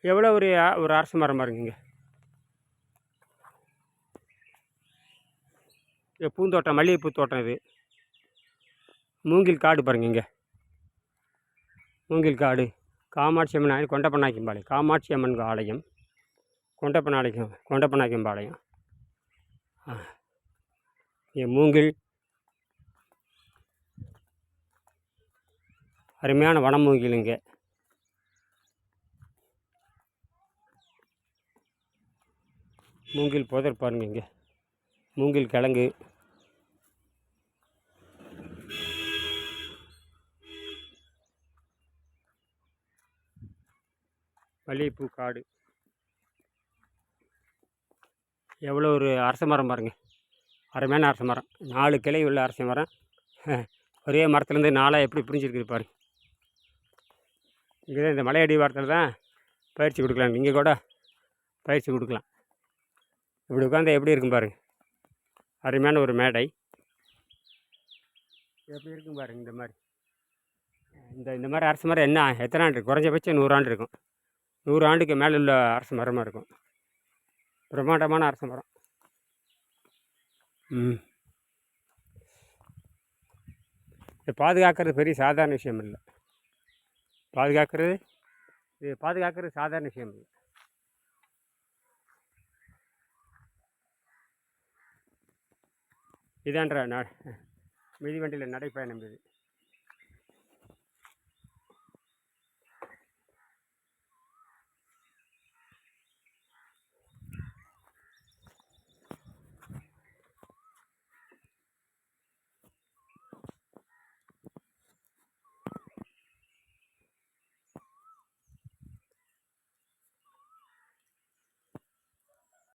எவ்வளோ ஒரு அரச மரம் பாருங்க. இங்கே பூந்தோட்டம், மல்லிகைப்பூ தோட்டம். இது மூங்கில் காடு பாருங்க. இங்கே மூங்கில் காடு. காமாட்சி அம்மன் ஆலயம், கொண்டப்பநாயக்கம்பாளையம். காமாட்சி அம்மன் ஆலயம், கொண்டப்பநாயக்கம்பாளையம். இங்கே மூங்கில், அருமையான வனமூங்கில். இங்கே மூங்கில் புதர் பாருங்க. இங்கே மூங்கில் கிழங்கு. மல்லிகைப்பூ காடு. எவ்வளோ ஒரு அரச மரம் பாருங்கள். அருமையான அரச மரம். 4 கிளை உள்ள அரச மரம். ஒரே மரத்துலேருந்து 4 எப்படி பிரிஞ்சிருக்குது பாருங்கள். இங்கே தான் இந்த மலையடி வாரத்தில் தான் பயிற்சி கொடுக்கலாம். இங்கே கூட பயிற்சி கொடுக்கலாம். இப்படி உட்காந்து எப்படி இருக்கும் பாருங்கள். அருமையான ஒரு மேடை. எப்படி இருக்கும் பாருங்கள். இந்த மாதிரி அரச மரம் எத்தனை ஆண்டு? குறைஞ்சபட்சம் 100 ஆண்டு இருக்கும். 100 ஆண்டுக்கு மேலே உள்ள அரச மரமாக இருக்கும். பிரம்மாண்டமான அரச மரம். இதை பாதுகாக்கிறது பெரிய சாதாரண விஷயம் இல்லை. பாதுகாக்கிறது சாதாரண விஷயம் இல்லை. இதான்ற மிதிவண்டியில் நடைப்பயணம் இது.